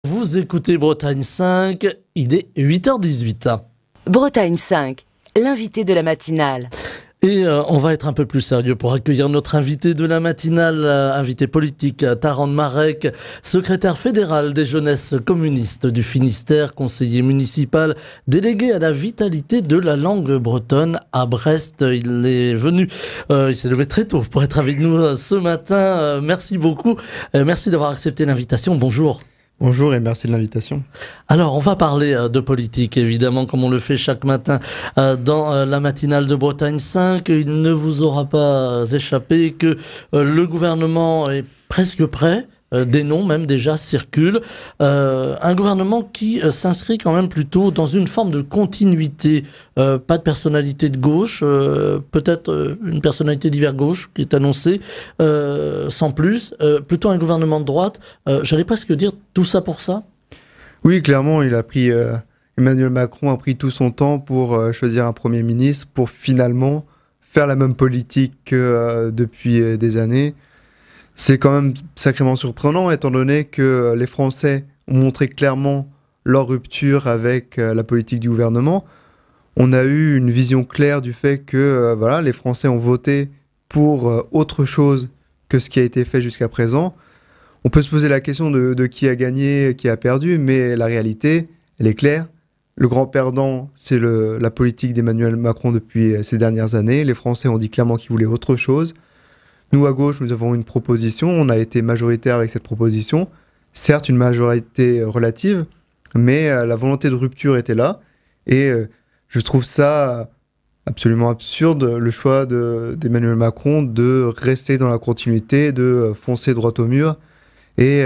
Vous écoutez Bretagne 5, il est 8h18. Bretagne 5, l'invité de la matinale. Et on va être un peu plus sérieux pour accueillir notre invité de la matinale, invité politique, Tarande Marek, secrétaire fédéral des jeunesses communistes du Finistère, conseiller municipal, délégué à la vitalité de la langue bretonne à Brest. Il est venu, il s'est levé très tôt pour être avec nous ce matin. Merci beaucoup, merci d'avoir accepté l'invitation. Bonjour. Bonjour et merci de l'invitation. Alors, on va parler de politique, évidemment, comme on le fait chaque matin dans la matinale de Bretagne 5. Il ne vous aura pas échappé que le gouvernement est presque prêt. Des noms même déjà circulent. Un gouvernement qui s'inscrit quand même plutôt dans une forme de continuité. Pas de personnalité de gauche, peut-être une personnalité d'hiver gauche qui est annoncée, sans plus. Plutôt un gouvernement de droite. J'allais presque dire tout ça pour ça. Oui, clairement, Emmanuel Macron a pris tout son temps pour choisir un Premier ministre, pour finalement faire la même politique que depuis des années. C'est quand même sacrément surprenant, étant donné que les Français ont montré clairement leur rupture avec la politique du gouvernement. On a eu une vision claire du fait que les Français ont voté pour autre chose que ce qui a été fait jusqu'à présent. On peut se poser la question de qui a gagné, qui a perdu, mais la réalité, elle est claire. Le grand perdant, c'est la politique d'Emmanuel Macron depuis ces dernières années. Les Français ont dit clairement qu'ils voulaient autre chose. Nous, à gauche, nous avons une proposition. On a été majoritaire avec cette proposition. Certes, une majorité relative, mais la volonté de rupture était là. Et je trouve ça absolument absurde, le choix d'Emmanuel Macron de rester dans la continuité, de foncer droit au mur. Et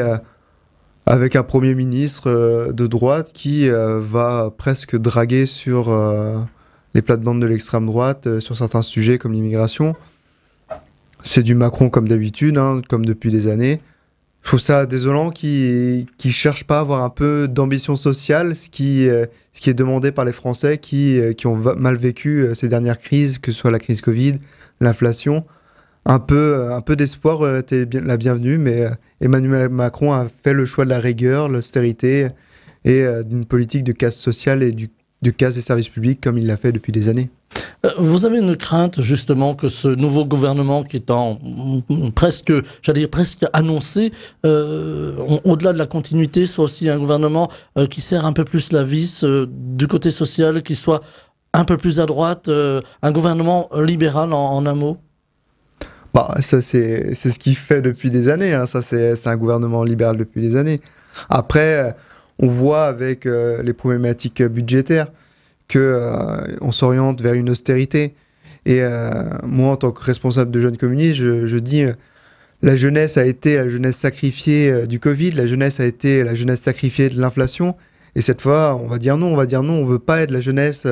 avec un Premier ministre de droite qui va presque draguer sur les plates-bandes de l'extrême droite, sur certains sujets comme l'immigration. C'est du Macron comme d'habitude, comme depuis des années. Je trouve ça désolant qu'il ne cherche pas à avoir un peu d'ambition sociale, ce qui est demandé par les Français qui ont mal vécu ces dernières crises, que ce soit la crise Covid, l'inflation. Un peu d'espoir était la bienvenue, mais Emmanuel Macron a fait le choix de la rigueur, l'austérité et d'une politique de casse sociale et de casse des services publics comme il l'a fait depuis des années. Vous avez une crainte justement que ce nouveau gouvernement qui est presque annoncé, au-delà de la continuité, soit aussi un gouvernement qui serre un peu plus la vis du côté social, qui soit un peu plus à droite, un gouvernement libéral en un mot? Ça c'est ce qu'il fait depuis des années, ça c'est un gouvernement libéral depuis des années. Après, on voit avec les problématiques budgétaires qu'on s'oriente vers une austérité. Et moi, en tant que responsable de Jeunes communistes, je dis la jeunesse a été la jeunesse sacrifiée du Covid, la jeunesse a été la jeunesse sacrifiée de l'inflation. Et cette fois, on va dire non, on ne veut pas être la jeunesse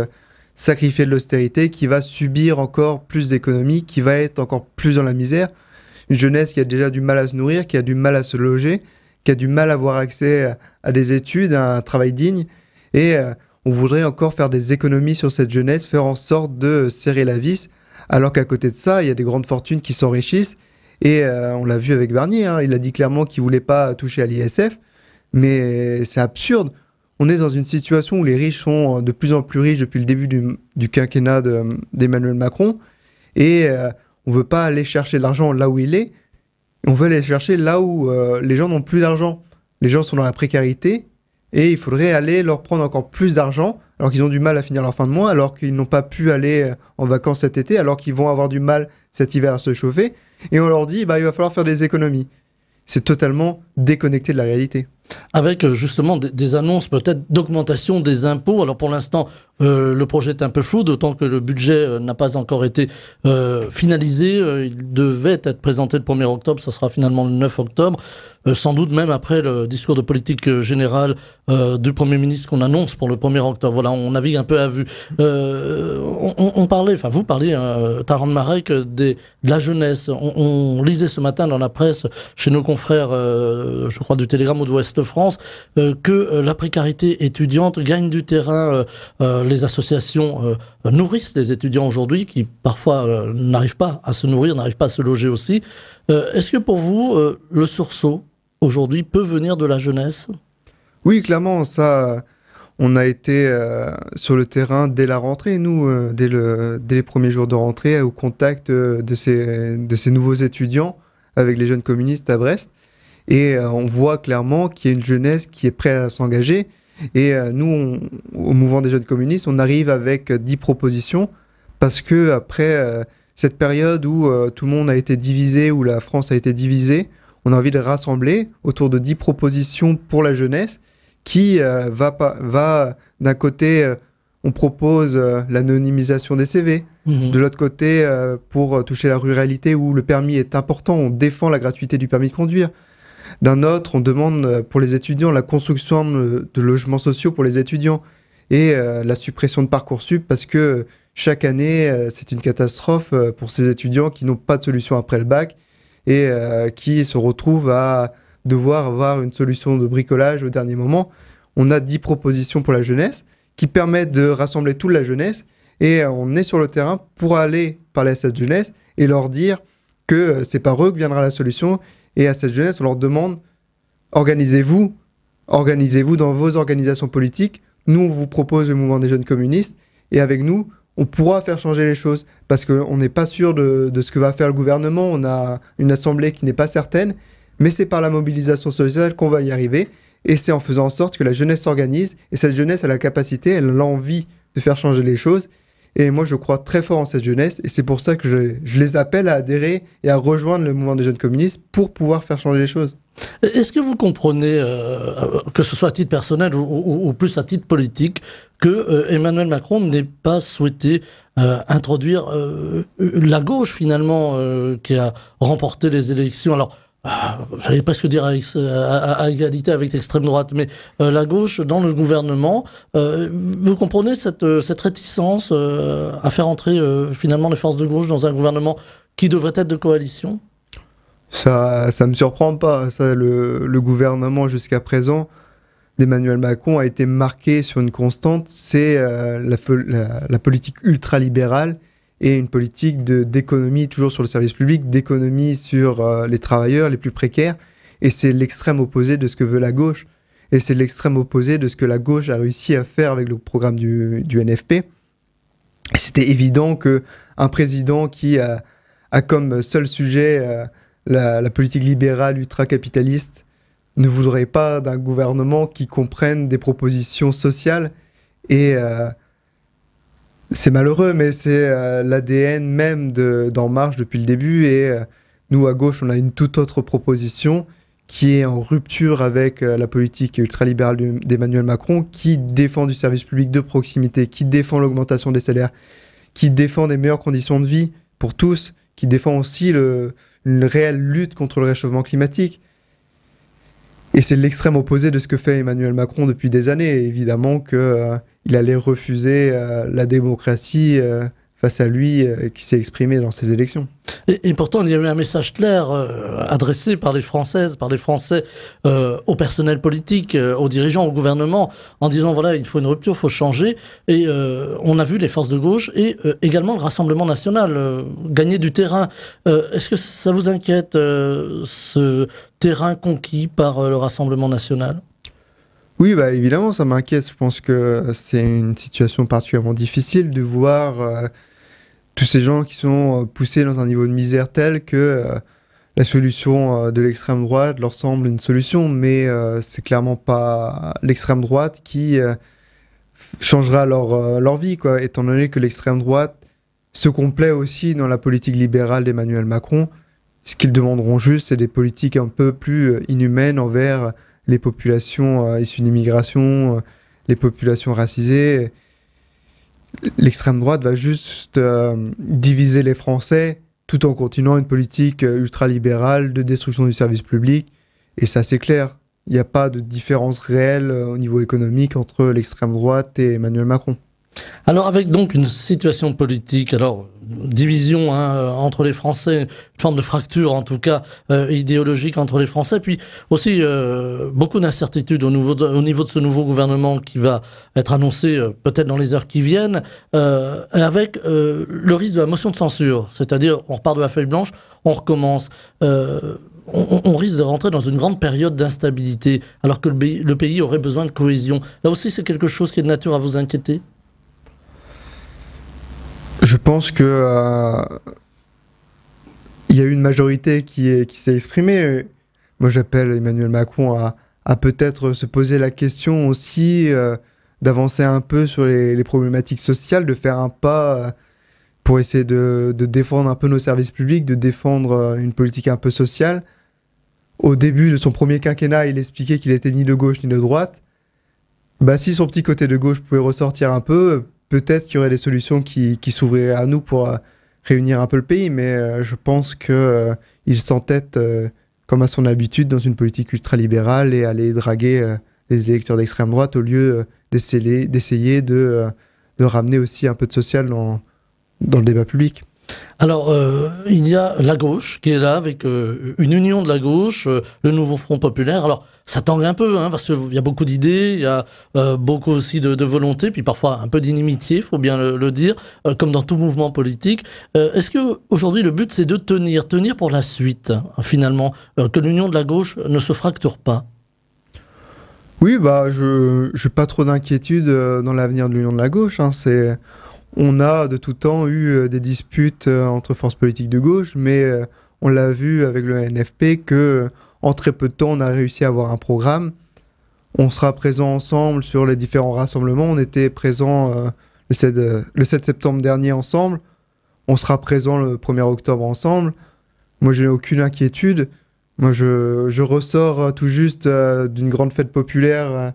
sacrifiée de l'austérité qui va subir encore plus d'économies, qui va être encore plus dans la misère. Une jeunesse qui a déjà du mal à se nourrir, qui a du mal à se loger, qui a du mal à avoir accès à des études, à un travail digne. Et on voudrait encore faire des économies sur cette jeunesse, faire en sorte de serrer la vis, alors qu'à côté de ça, il y a des grandes fortunes qui s'enrichissent. Et on l'a vu avec Barnier, il a dit clairement qu'il ne voulait pas toucher à l'ISF, mais c'est absurde. On est dans une situation où les riches sont de plus en plus riches depuis le début du quinquennat d'Emmanuel Macron, et on ne veut pas aller chercher l'argent là où il est, on veut aller chercher là où les gens n'ont plus d'argent. Les gens sont dans la précarité, et il faudrait aller leur prendre encore plus d'argent, alors qu'ils ont du mal à finir leur fin de mois, alors qu'ils n'ont pas pu aller en vacances cet été, alors qu'ils vont avoir du mal cet hiver à se chauffer. Et on leur dit, il va falloir faire des économies. C'est totalement déconnecté de la réalité. Avec justement des annonces peut-être d'augmentation des impôts. Alors pour l'instant, le projet est un peu flou, d'autant que le budget n'a pas encore été finalisé. Il devait être présenté le 1er octobre, ça sera finalement le 9 octobre. Sans doute même après le discours de politique générale du Premier ministre qu'on annonce pour le 1er octobre. Voilà, on navigue un peu à vue. Vous parliez, Tarande Marek, de la jeunesse. On lisait ce matin dans la presse, chez nos confrères, je crois du Télégramme ou de Ouest France, que la précarité étudiante gagne du terrain. Les associations nourrissent les étudiants aujourd'hui qui parfois n'arrivent pas à se nourrir, n'arrivent pas à se loger aussi. Est-ce que pour vous, le sursaut aujourd'hui peut venir de la jeunesse ? Oui, clairement, ça, on a été sur le terrain dès la rentrée, nous, dès les premiers jours de rentrée, au contact de ces nouveaux étudiants avec les jeunes communistes à Brest. Et on voit clairement qu'il y a une jeunesse qui est prête à s'engager. Et nous, au mouvement des jeunes communistes, on arrive avec 10 propositions parce que après cette période où tout le monde a été divisé, où la France a été divisée, on a envie de rassembler autour de 10 propositions pour la jeunesse qui va d'un côté, on propose l'anonymisation des CV. De l'autre côté, pour toucher la ruralité où le permis est important, on défend la gratuité du permis de conduire. D'un autre, on demande pour les étudiants la construction de logements sociaux pour les étudiants et la suppression de Parcoursup parce que chaque année, c'est une catastrophe pour ces étudiants qui n'ont pas de solution après le bac et qui se retrouvent à devoir avoir une solution de bricolage au dernier moment. On a 10 propositions pour la jeunesse qui permettent de rassembler toute la jeunesse et on est sur le terrain pour aller parler à cette jeunesse et leur dire que c'est par eux que viendra la solution. Et à cette jeunesse, on leur demande organisez-vous dans vos organisations politiques. Nous, on vous propose le mouvement des jeunes communistes et avec nous, on pourra faire changer les choses parce qu'on n'est pas sûr de ce que va faire le gouvernement. On a une assemblée qui n'est pas certaine, mais c'est par la mobilisation sociale qu'on va y arriver et c'est en faisant en sorte que la jeunesse s'organise et cette jeunesse a la capacité, elle a l'envie de faire changer les choses. Et moi, je crois très fort en cette jeunesse et c'est pour ça que je les appelle à adhérer et à rejoindre le mouvement des jeunes communistes pour pouvoir faire changer les choses. Est-ce que vous comprenez, que ce soit à titre personnel ou plus à titre politique, que Emmanuel Macron n'ait pas souhaité introduire la gauche finalement qui a remporté les élections? Alors, j'allais presque dire à égalité avec l'extrême droite, mais la gauche dans le gouvernement, vous comprenez cette réticence à faire entrer finalement les forces de gauche dans un gouvernement qui devrait être de coalition? Ça me surprend pas. Ça, le gouvernement jusqu'à présent d'Emmanuel Macron a été marqué sur une constante, c'est la politique ultralibérale et une politique d'économie toujours sur le service public, d'économie sur les travailleurs les plus précaires. Et c'est l'extrême opposé de ce que veut la gauche. Et c'est l'extrême opposé de ce que la gauche a réussi à faire avec le programme du NFP. Et c'était évident qu'un président qui a comme seul sujet la politique libérale ultra-capitaliste ne voudrait pas d'un gouvernement qui comprenne des propositions sociales. Et c'est malheureux, mais c'est l'ADN même d'En Marche depuis le début. Et nous, à gauche, on a une toute autre proposition qui est en rupture avec la politique ultralibérale d'Emmanuel Macron, qui défend du service public de proximité, qui défend l'augmentation des salaires, qui défend des meilleures conditions de vie pour tous, qui défend aussi une réelle lutte contre le réchauffement climatique. Et c'est l'extrême opposé de ce que fait Emmanuel Macron depuis des années. Et évidemment qu'il allait refuser la démocratie face à lui qui s'est exprimé dans ces élections. Et pourtant, il y a eu un message clair adressé par les Françaises, par les Français au personnel politique, aux dirigeants, au gouvernement, en disant voilà, il faut une rupture, il faut changer. Et on a vu les forces de gauche et également le Rassemblement national gagner du terrain. Est-ce que ça vous inquiète, ce terrain conquis par le Rassemblement national ? Oui, bah, évidemment, ça m'inquiète. Je pense que c'est une situation particulièrement difficile de voir tous ces gens qui sont poussés dans un niveau de misère tel que la solution de l'extrême droite leur semble une solution, mais c'est clairement pas l'extrême droite qui changera leur vie, quoi, étant donné que l'extrême droite se complaît aussi dans la politique libérale d'Emmanuel Macron. Ce qu'ils demanderont juste, c'est des politiques un peu plus inhumaines envers les populations issues d'immigration, les populations racisées. L'extrême droite va juste diviser les Français tout en continuant une politique ultralibérale de destruction du service public. Et ça, c'est clair. Il n'y a pas de différence réelle au niveau économique entre l'extrême droite et Emmanuel Macron. Alors avec donc une situation politique, alors division entre les Français, une forme de fracture en tout cas idéologique entre les Français, puis aussi beaucoup d'incertitudes au niveau de ce nouveau gouvernement qui va être annoncé peut-être dans les heures qui viennent, avec le risque de la motion de censure, c'est-à-dire on repart de la feuille blanche, on recommence. on risque de rentrer dans une grande période d'instabilité, alors que le pays aurait besoin de cohésion. Là aussi, c'est quelque chose qui est de nature à vous inquiéter? Je pense que il y a eu une majorité qui s'est exprimée. Moi, j'appelle Emmanuel Macron à peut-être se poser la question aussi d'avancer un peu sur les problématiques sociales, de faire un pas pour essayer de défendre un peu nos services publics, de défendre une politique un peu sociale. Au début de son premier quinquennat, il expliquait qu'il était ni de gauche ni de droite. Bah, si son petit côté de gauche pouvait ressortir un peu, peut-être qu'il y aurait des solutions qui s'ouvriraient à nous pour réunir un peu le pays, mais je pense qu'il s'entête, comme à son habitude, dans une politique ultralibérale et aller draguer les électeurs d'extrême droite au lieu d'essayer de ramener aussi un peu de social dans le débat public. Alors, il y a la gauche qui est là avec une union de la gauche, le nouveau Front populaire. Alors, ça tangue un peu, hein, parce qu'il y a beaucoup d'idées, il y a beaucoup aussi de volonté, puis parfois un peu d'inimitié, il faut bien le dire, comme dans tout mouvement politique. Est-ce qu'aujourd'hui, le but, c'est de tenir pour la suite, finalement, que l'union de la gauche ne se fracture pas? Oui, bah, je n'ai pas trop d'inquiétude dans l'avenir de l'union de la gauche. Hein, on a de tout temps eu des disputes entre forces politiques de gauche, mais on l'a vu avec le NFP que en très peu de temps, on a réussi à avoir un programme. On sera présents ensemble sur les différents rassemblements. On était présents le 7 septembre dernier ensemble. On sera présents le 1er octobre ensemble. Moi, je n'ai aucune inquiétude. Moi, je ressors tout juste d'une grande fête populaire,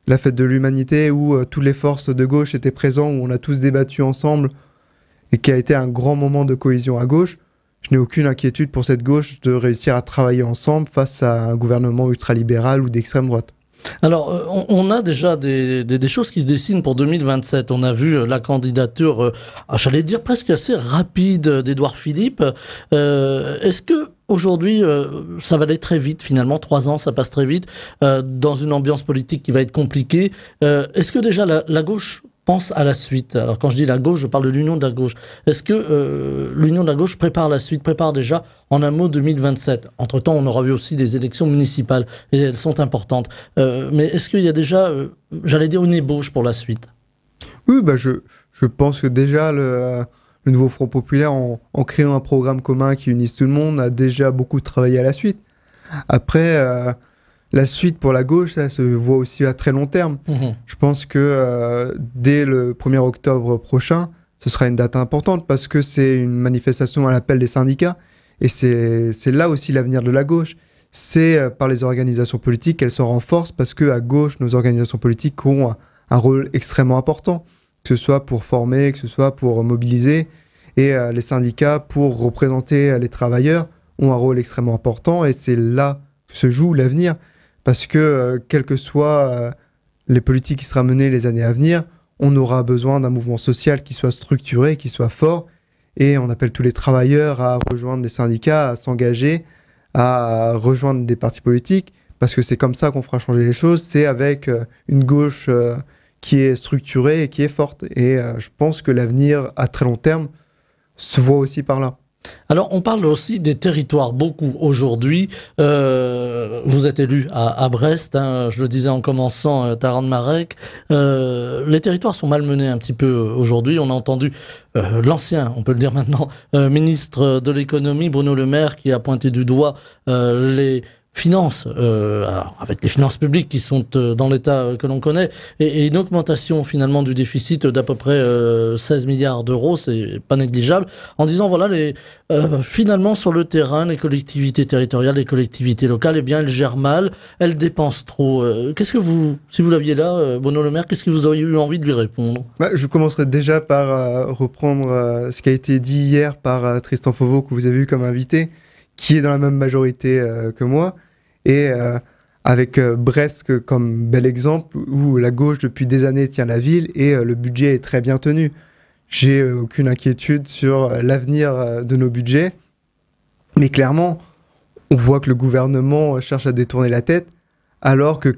la fête de l'humanité, où toutes les forces de gauche étaient présentes, où on a tous débattu ensemble, et qui a été un grand moment de cohésion à gauche. Je n'ai aucune inquiétude pour cette gauche de réussir à travailler ensemble face à un gouvernement ultralibéral ou d'extrême droite. Alors, on a déjà des choses qui se dessinent pour 2027. On a vu la candidature, j'allais dire presque assez rapide, d'Édouard Philippe. Est-ce que aujourd'hui, ça va aller très vite finalement, 3 ans, ça passe très vite, dans une ambiance politique qui va être compliquée. Est-ce que déjà la gauche pense à la suite? Alors quand je dis la gauche, je parle de l'union de la gauche. Est-ce que l'union de la gauche prépare la suite, prépare déjà en un mot 2027? Entre-temps, on aura vu aussi des élections municipales, et elles sont importantes. Mais est-ce qu'il y a déjà, j'allais dire, une ébauche pour la suite? Oui, bah je pense que déjà le nouveau Front populaire, en créant un programme commun qui unisse tout le monde, a déjà beaucoup travaillé à la suite. Après, la suite pour la gauche, ça se voit aussi à très long terme. Je pense que dès le 1er octobre prochain, ce sera une date importante parce que c'est une manifestation à l'appel des syndicats. Et c'est là aussi l'avenir de la gauche. C'est par les organisations politiques qu'elles se renforcent parce qu'à gauche, nos organisations politiques ont un rôle extrêmement important, que ce soit pour former, que ce soit pour mobiliser. Et les syndicats, pour représenter les travailleurs, ont un rôle extrêmement important. Et c'est là que se joue l'avenir. Parce que, quelles que soient les politiques qui seront menées les années à venir, on aura besoin d'un mouvement social qui soit structuré, qui soit fort. Et on appelle tous les travailleurs à rejoindre des syndicats, à s'engager, à rejoindre des partis politiques. Parce que c'est comme ça qu'on fera changer les choses. C'est avec une gauche qui est structurée et qui est forte. Et je pense que l'avenir à très long terme se voit aussi par là. Alors, on parle aussi des territoires beaucoup aujourd'hui. Vous êtes élu à Brest, hein, je le disais en commençant, Tarn-Marek. Les territoires sont malmenés un petit peu aujourd'hui. On a entendu l'ancien, on peut le dire maintenant, ministre de l'économie, Bruno Le Maire, qui a pointé du doigt les finances, alors avec les finances publiques qui sont dans l'état que l'on connaît, et une augmentation finalement du déficit d'à peu près 16 milliards d'euros, c'est pas négligeable, en disant voilà, finalement sur le terrain, les collectivités territoriales, les collectivités locales, eh bien elles gèrent mal, elles dépensent trop. Qu'est-ce que vous, si vous l'aviez là, Bruno Le Maire, qu'est-ce que vous auriez eu envie de lui répondre? Je commencerai déjà par reprendre ce qui a été dit hier par Tristan Fauveau, que vous avez eu comme invité, qui est dans la même majorité que moi, et avec Brest comme bel exemple, où la gauche depuis des années tient la ville, et le budget est très bien tenu. J'ai aucune inquiétude sur l'avenir de nos budgets, mais clairement, on voit que le gouvernement cherche à détourner la tête, alors que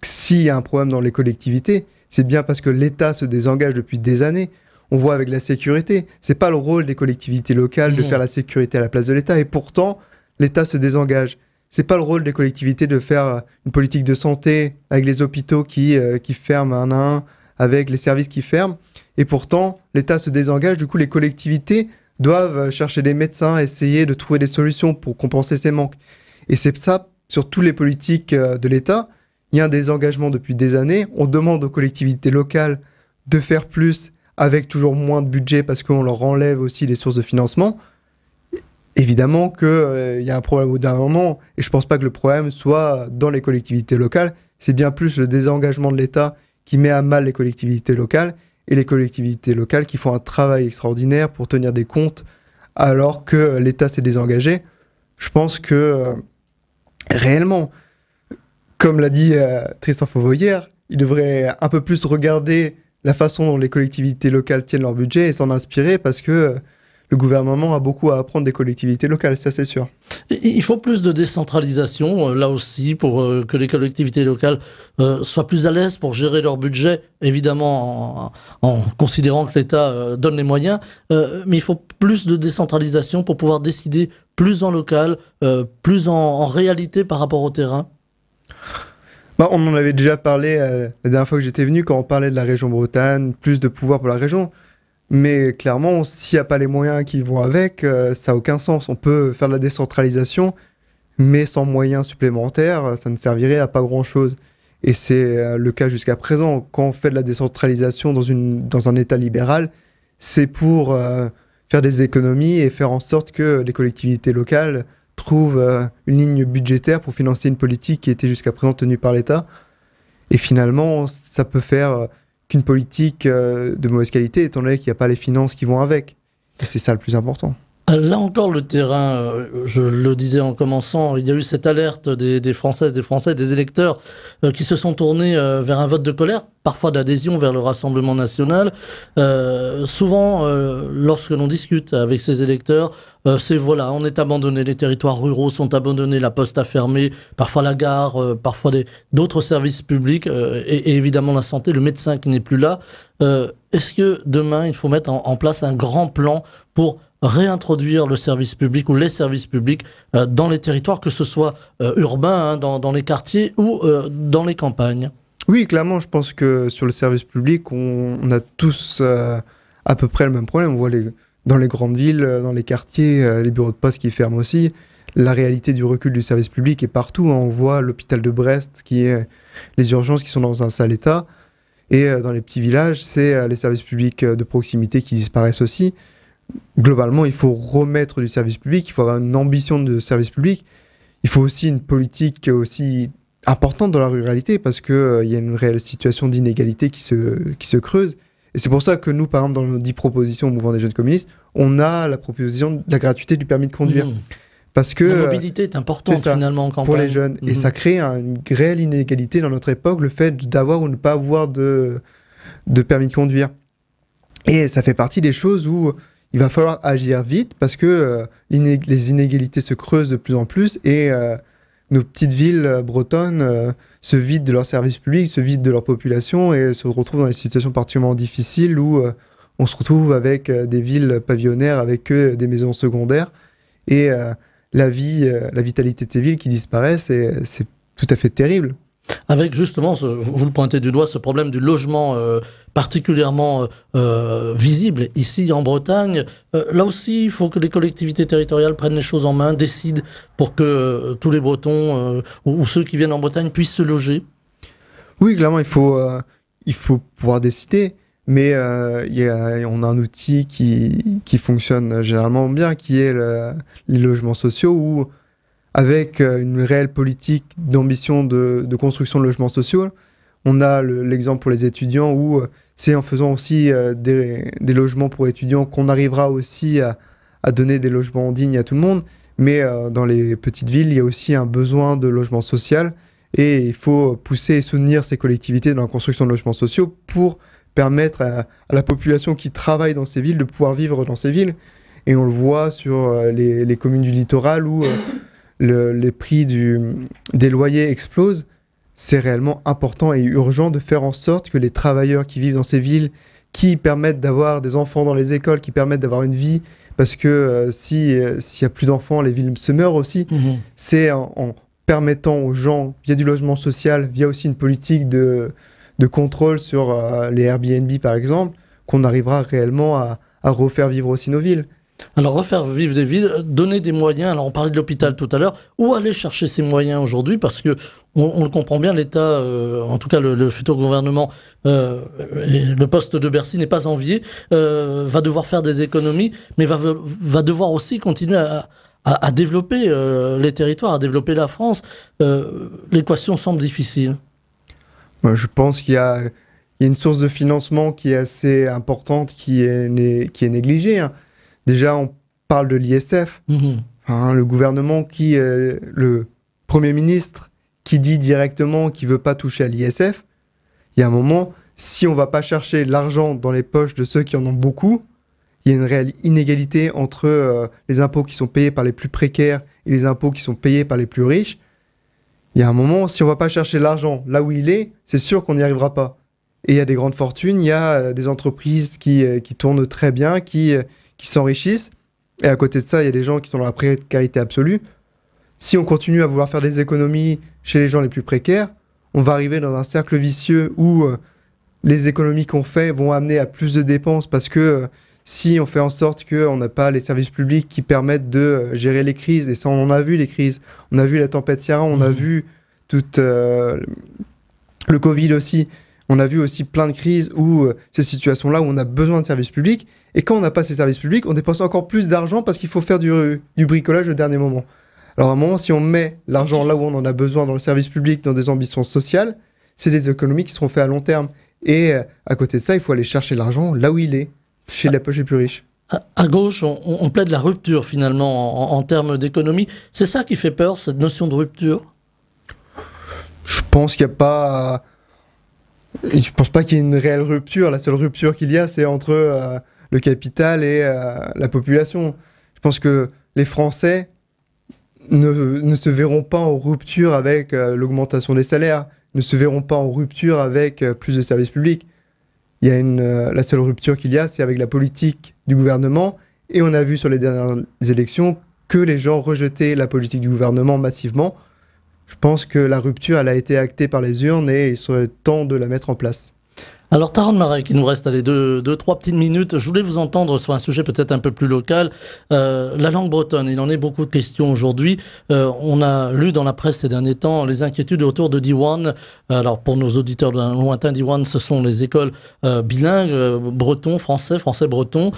s'il y a un problème dans les collectivités, c'est bien parce que l'État se désengage depuis des années. On voit avec la sécurité, c'est pas le rôle des collectivités locales de faire la sécurité à la place de l'État, et pourtant l'État se désengage. c'est pas le rôle des collectivités de faire une politique de santé avec les hôpitaux qui ferment un à un, avec les services qui ferment. Et pourtant, l'État se désengage. Du coup, les collectivités doivent chercher des médecins, essayer de trouver des solutions pour compenser ces manques. Et c'est ça, sur toutes les politiques de l'État, il y a un désengagement depuis des années. On demande aux collectivités locales de faire plus avec toujours moins de budget parce qu'on leur enlève aussi les sources de financement. Évidemment qu'il y a un problème au d'un moment, et je ne pense pas que le problème soit dans les collectivités locales, c'est bien plus le désengagement de l'État qui met à mal les collectivités locales, et les collectivités locales qui font un travail extraordinaire pour tenir des comptes alors que l'État s'est désengagé. Je pense que réellement, comme l'a dit Tristan Fauvoyère, il devrait un peu plus regarder la façon dont les collectivités locales tiennent leur budget et s'en inspirer parce que le gouvernement a beaucoup à apprendre des collectivités locales, ça c'est sûr. Il faut plus de décentralisation, là aussi, pour que les collectivités locales soient plus à l'aise pour gérer leur budget, évidemment en considérant que l'État donne les moyens, mais il faut plus de décentralisation pour pouvoir décider plus en local, plus en réalité par rapport au terrain. Bah, on en avait déjà parlé la dernière fois que j'étais venu, quand on parlait de la région Bretagne, plus de pouvoir pour la région. Mais clairement, s'il n'y a pas les moyens qui vont avec, ça n'a aucun sens. On peut faire de la décentralisation, mais sans moyens supplémentaires, ça ne servirait à pas grand-chose. Et c'est le cas jusqu'à présent. Quand on fait de la décentralisation dans un État libéral, c'est pour faire des économies et faire en sorte que les collectivités locales trouvent une ligne budgétaire pour financer une politique qui était jusqu'à présent tenue par l'État. Et finalement, ça peut faire qu'une politique de mauvaise qualité, étant donné qu'il n'y a pas les finances qui vont avec. Et c'est ça le plus important. Là encore, le terrain, je le disais en commençant, il y a eu cette alerte des Françaises, des Français, des électeurs qui se sont tournés vers un vote de colère, parfois d'adhésion vers le Rassemblement national. Souvent, lorsque l'on discute avec ces électeurs, c'est voilà, on est abandonné, les territoires ruraux sont abandonnés, la poste a fermé, parfois la gare, parfois d'autres services publics et évidemment la santé, le médecin qui n'est plus là. Est-ce que demain, il faut mettre en place un grand plan pour réintroduire le service public ou les services publics dans les territoires, que ce soit urbains, dans les quartiers ou dans les campagnes? Oui, clairement, je pense que sur le service public, on a tous à peu près le même problème. On voit dans les grandes villes, dans les quartiers, les bureaux de poste qui ferment aussi. La réalité du recul du service public est partout. On voit l'hôpital de Brest, les urgences qui sont dans un sale état. Et dans les petits villages, c'est les services publics de proximité qui disparaissent aussi. Globalement, il faut remettre du service public, il faut avoir une ambition de service public. Il faut aussi une politique aussi importante dans la ruralité parce qu'il y a une réelle situation d'inégalité qui se creuse. Et c'est pour ça que nous, par exemple, dans nos 10 propositions au mouvement des jeunes communistes, on a la proposition de la gratuité du permis de conduire. Parce que la mobilité est importante finalement en campagne. Pour les jeunes. Et ça crée une réelle inégalité dans notre époque, le fait d'avoir ou ne pas avoir de permis de conduire. Et ça fait partie des choses où il va falloir agir vite parce que les inégalités se creusent de plus en plus et nos petites villes bretonnes se vident de leurs services publics, se vident de leur population et se retrouvent dans des situations particulièrement difficiles où on se retrouve avec des villes pavillonnaires avec que des maisons secondaires et la vitalité de ces villes qui disparaissent et c'est tout à fait terrible. Avec justement, vous le pointez du doigt, ce problème du logement particulièrement visible ici en Bretagne. Là aussi, il faut que les collectivités territoriales prennent les choses en main, décident pour que tous les Bretons ou ceux qui viennent en Bretagne puissent se loger. Oui, clairement, il faut pouvoir décider, mais on a un outil qui fonctionne généralement bien, qui est les logements sociaux où avec une réelle politique d'ambition de construction de logements sociaux. On a l'exemple pour les étudiants où c'est en faisant aussi des logements pour étudiants qu'on arrivera aussi à donner des logements dignes à tout le monde. Mais dans les petites villes, il y a aussi un besoin de logement social et il faut pousser et soutenir ces collectivités dans la construction de logements sociaux pour permettre à la population qui travaille dans ces villes de pouvoir vivre dans ces villes. Et on le voit sur les communes du littoral où les prix des loyers explosent. C'est réellement important et urgent de faire en sorte que les travailleurs qui vivent dans ces villes, qui permettent d'avoir des enfants dans les écoles, qui permettent d'avoir une vie, parce que s'il y a plus d'enfants, les villes se meurent aussi. C'est en permettant aux gens, via du logement social, via aussi une politique de contrôle sur les Airbnb par exemple, qu'on arrivera réellement à refaire vivre aussi nos villes. Alors, refaire vivre des villes, donner des moyens. Alors, on parlait de l'hôpital tout à l'heure. Où aller chercher ces moyens aujourd'hui? Parce que on le comprend bien, l'État, en tout cas le futur gouvernement, et le poste de Bercy n'est pas envié, va devoir faire des économies, mais va devoir aussi continuer à développer les territoires, à développer la France. L'équation semble difficile. Moi, je pense qu'il y a une source de financement qui est assez importante, qui est négligée, hein. Déjà, on parle de l'ISF. Le gouvernement le Premier ministre qui dit directement qu'il ne veut pas toucher à l'ISF. Il y a un moment, si on ne va pas chercher l'argent dans les poches de ceux qui en ont beaucoup, il y a une réelle inégalité entre les impôts qui sont payés par les plus précaires et les impôts qui sont payés par les plus riches. Il y a un moment, si on ne va pas chercher l'argent là où il est, c'est sûr qu'on n'y arrivera pas. Et il y a des grandes fortunes, il y a des entreprises qui tournent très bien, qui s'enrichissent. Et à côté de ça, il y a des gens qui sont dans la précarité absolue. Si on continue à vouloir faire des économies chez les gens les plus précaires, on va arriver dans un cercle vicieux où les économies qu'on fait vont amener à plus de dépenses parce que si on fait en sorte qu'on n'a pas les services publics qui permettent de gérer les crises, et ça on a vu les crises, on a vu la tempête Ciaran, on a vu tout le Covid aussi, on a vu aussi plein de crises où ces situations-là où on a besoin de services publics, et quand on n'a pas ces services publics, on dépense encore plus d'argent parce qu'il faut faire du bricolage au dernier moment. Alors à un moment, si on met l'argent là où on en a besoin dans le service public, dans des ambitions sociales, c'est des économies qui seront faites à long terme. Et à côté de ça, il faut aller chercher l'argent là où il est, chez la poche les plus riches. À gauche, on plaide la rupture finalement en termes d'économie. C'est ça qui fait peur, cette notion de rupture? Je pense qu'il n'y a pas... Je pense pas qu'il y ait une réelle rupture. La seule rupture qu'il y a, c'est entre le capital et la population. Je pense que les Français ne se verront pas en rupture avec l'augmentation des salaires, ne se verront pas en rupture avec plus de services publics. Il y a la seule rupture qu'il y a, c'est avec la politique du gouvernement. Et on a vu sur les dernières élections que les gens rejetaient la politique du gouvernement massivement. Je pense que la rupture, elle a été actée par les urnes et il serait temps de la mettre en place. Alors Taran Marek, il nous reste deux, trois petites minutes. Je voulais vous entendre sur un sujet peut-être un peu plus local. La langue bretonne, il en est beaucoup de questions aujourd'hui. On a lu dans la presse ces derniers temps les inquiétudes autour de Diwan. Alors pour nos auditeurs d'un lointain, Diwan, ce sont les écoles bilingues, breton, français, français-breton,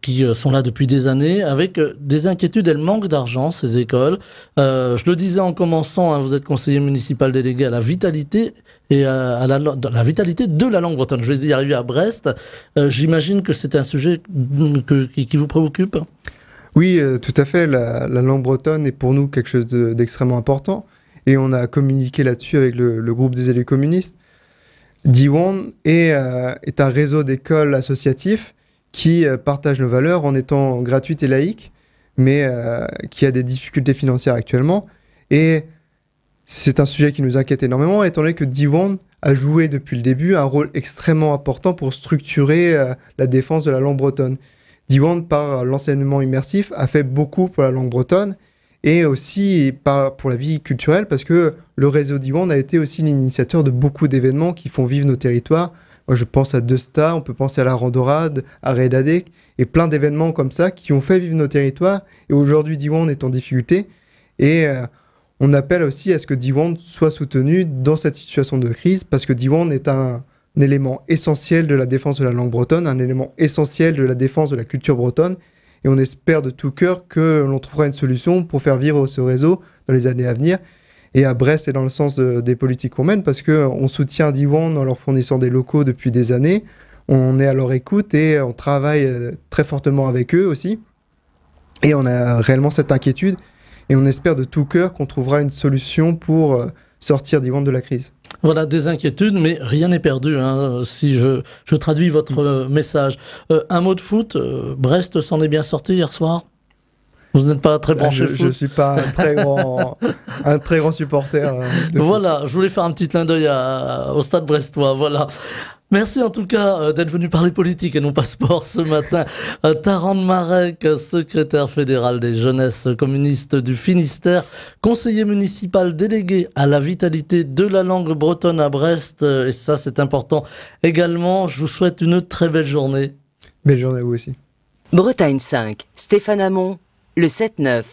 qui sont là depuis des années, avec des inquiétudes. Elles manquent d'argent, ces écoles. Je le disais en commençant, hein, vous êtes conseiller municipal délégué à la vitalité et à la vitalité de la langue bretonne. Je vais y arriver à Brest. J'imagine que c'est un sujet qui vous préoccupe. Oui, tout à fait. La langue bretonne est pour nous quelque chose d'extrêmement important. Et on a communiqué là-dessus avec le groupe des élus communistes. Diwan est un réseau d'écoles associatifs qui partagent nos valeurs en étant gratuites et laïques, mais qui a des difficultés financières actuellement. Et c'est un sujet qui nous inquiète énormément, étant donné que Diwan a joué depuis le début un rôle extrêmement important pour structurer la défense de la langue bretonne. Diwan, par l'enseignement immersif, a fait beaucoup pour la langue bretonne et aussi pour la vie culturelle, parce que le réseau Diwan a été aussi l'initiateur de beaucoup d'événements qui font vivre nos territoires. Moi, je pense à Desta, on peut penser à la Randorade, à Redadek, et plein d'événements comme ça qui ont fait vivre nos territoires. Et aujourd'hui, Diwan est en difficulté. Et on appelle aussi à ce que Diwan soit soutenu dans cette situation de crise, parce que Diwan est un élément essentiel de la défense de la langue bretonne, un élément essentiel de la défense de la culture bretonne. Et on espère de tout cœur que l'on trouvera une solution pour faire vivre ce réseau dans les années à venir. Et à Brest, c'est dans le sens des politiques qu'on mène, parce qu'on soutient Diwan en leur fournissant des locaux depuis des années. On est à leur écoute et on travaille très fortement avec eux aussi. Et on a réellement cette inquiétude. Et on espère de tout cœur qu'on trouvera une solution pour sortir Diwan de la crise. Voilà, des inquiétudes, mais rien n'est perdu, hein, si je traduis votre message. Un mot de foot, Brest s'en est bien sorti hier soir? Vous n'êtes pas très branché foot? Je ne suis pas un très grand supporter. Voilà, je voulais faire un petit clin d'œil au stade brestois, voilà. Merci en tout cas d'être venu parler politique et non pas sport ce matin. Tarand Marek, secrétaire fédéral des jeunesses communistes du Finistère, conseiller municipal délégué à la vitalité de la langue bretonne à Brest. Et ça, c'est important également. Je vous souhaite une très belle journée. Belle journée à vous aussi. Bretagne 5, Stéphane Hamon, le 7-9.